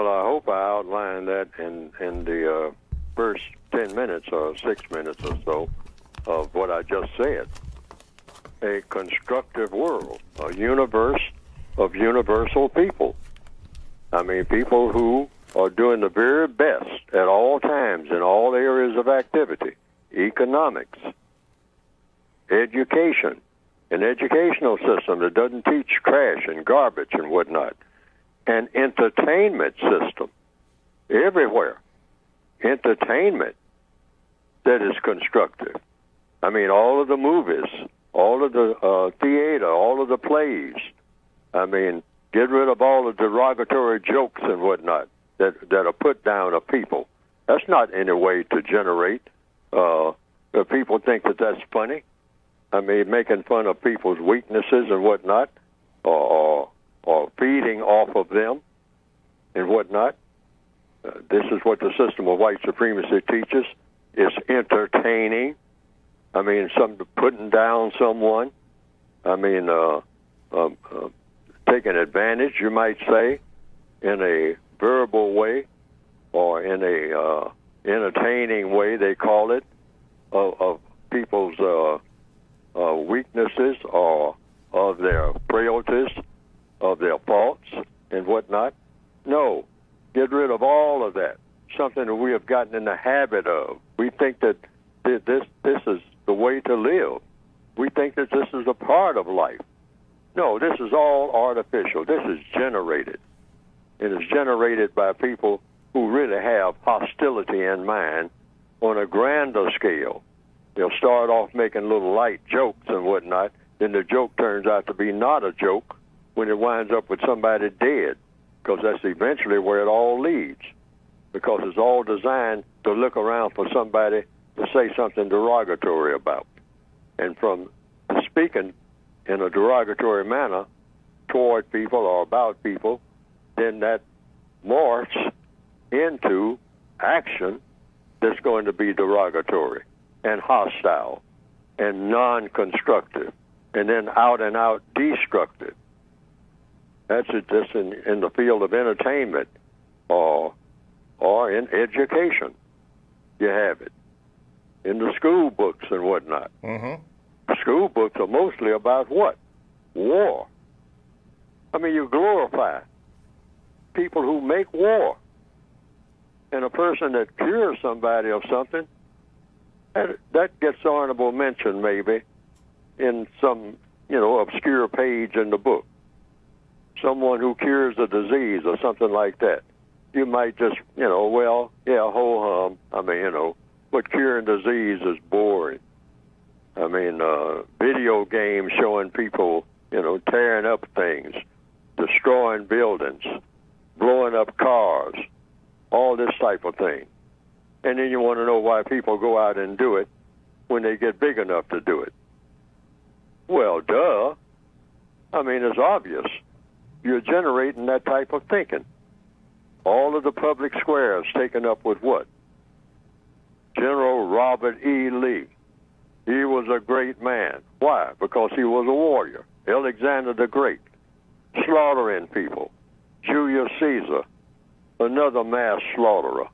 I hope I outlined that in the first 10 minutes or 6 minutes or so of what I just said. A constructive world, a universe of universal people. I mean, people who are doing the very best at all times in all areas of activity, economics, education, an educational system that doesn't teach trash and garbage and whatnot, an entertainment system everywhere, entertainment that is constructive. I mean, all of the movies, all of the theater, all of the plays. I mean, get rid of all the derogatory jokes and whatnot that are put down of people. That's not any way to generate. People think that that's funny. I mean, making fun of people's weaknesses and whatnot, or feeding off of them and whatnot. This is what the system of white supremacy teaches. It's entertaining. I mean, putting down someone. I mean, taking advantage, you might say, in a verbal way or in a entertaining way, they call it, of people's weaknesses or of their frailties, of their faults and whatnot. No, get rid of all of that. Something that we have gotten in the habit of. We think that this is the way to live. We think that this is a part of life. No, this is all artificial. This is generated. It is generated by people who really have hostility in mind on a grander scale. They'll start off making little light jokes and whatnot, then the joke turns out to be not a joke when it winds up with somebody dead, because that's eventually where it all leads, because it's all designed to look around for somebody to say something derogatory about. And from speaking in a derogatory manner toward people or about people, then that morphs into action that's going to be derogatory and hostile and non-constructive and then out and out destructive. That's it, just in the field of entertainment or in education. You have it. In the school books and whatnot. Mm-hmm. School books are mostly about what? War. I mean, you glorify people who make war. And a person that cures somebody of something, that gets honorable mention maybe in some, obscure page in the book. Someone who cures a disease or something like that. You might just, ho-hum. I mean, but curing disease is boring. I mean, video games showing people, tearing up things, destroying buildings, blowing up cars, all this type of thing. And then you want to know why people go out and do it when they get big enough to do it. Well, duh. I mean, it's obvious. You're generating that type of thinking. All of the public squares taken up with what? General Robert E. Lee. He was a great man. Why? Because he was a warrior. Alexander the Great, slaughtering people. Julius Caesar, another mass slaughterer.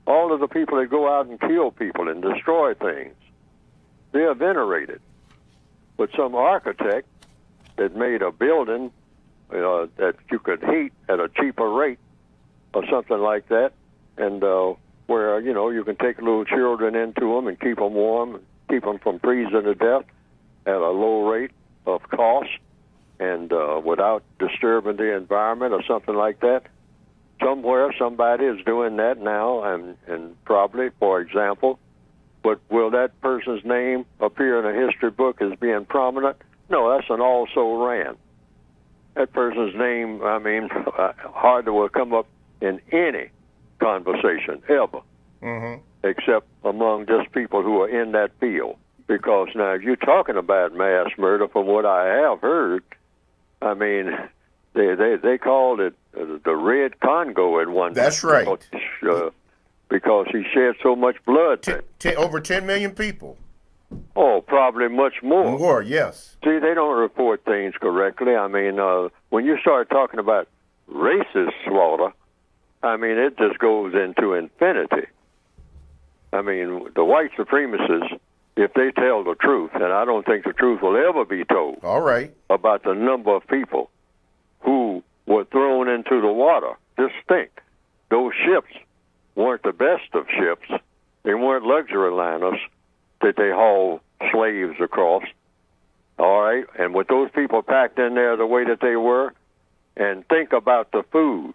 All of the people that go out and kill people and destroy things, they are venerated. But some architect that made a building that you could heat at a cheaper rate or something like that, and where, you can take little children into them and keep them warm, keep them from freezing to death at a low rate of cost and without disturbing the environment or something like that. Somewhere somebody is doing that now, and probably, for example, but will that person's name appear in a history book as being prominent? No, that's an also ran. That person's name, hardly will come up in any conversation ever, except among just people who are in that field. Because now, if you're talking about mass murder, from what I have heard, I mean, they called it the Red Congo at one time. That's right. Because he shed so much blood. Over 10 million people. Oh, probably much more. More, yes. See, they don't report things correctly. I mean, when you start talking about racist slaughter, I mean, it just goes into infinity. I mean, the white supremacists, if they tell the truth, and I don't think the truth will ever be told, All right. about the number of people who were thrown into the water. Just think, those ships weren't the best of ships. They weren't luxury liners that they hauled slaves across. All right? And with those people packed in there the way that they were, and think about the food.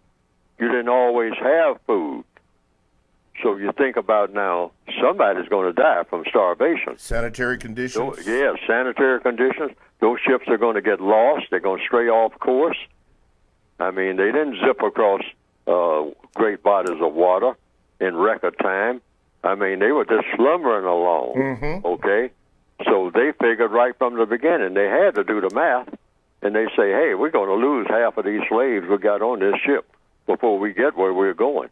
You didn't always have food. So you think about now, somebody's going to die from starvation. Sanitary conditions. Yeah, sanitary conditions. Those ships are going to get lost. They're going to stray off course. I mean, they didn't zip across great bodies of water in record time. I mean, they were just slumbering along, okay? So they figured right from the beginning, they had to do the math, and they say, hey, we're going to lose half of these slaves we got on this ship before we get where we're going.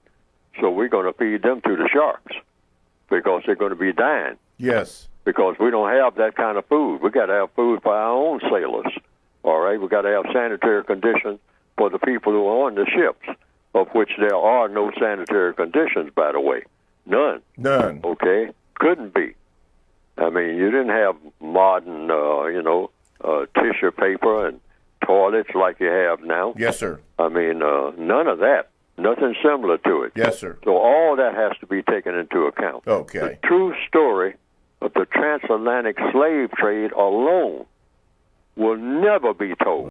So we're going to feed them to the sharks because they're going to be dying. Yes. Because we don't have that kind of food. We got to have food for our own sailors, all right? We got to have sanitary conditions for the people who are on the ships, of which there are no sanitary conditions, by the way. None. None. Okay? Couldn't be. I mean, you didn't have modern, tissue paper and toilets like you have now. Yes, sir. I mean, none of that. Nothing similar to it. Yes, sir. So all that has to be taken into account. Okay. The true story of the transatlantic slave trade alone will never be told.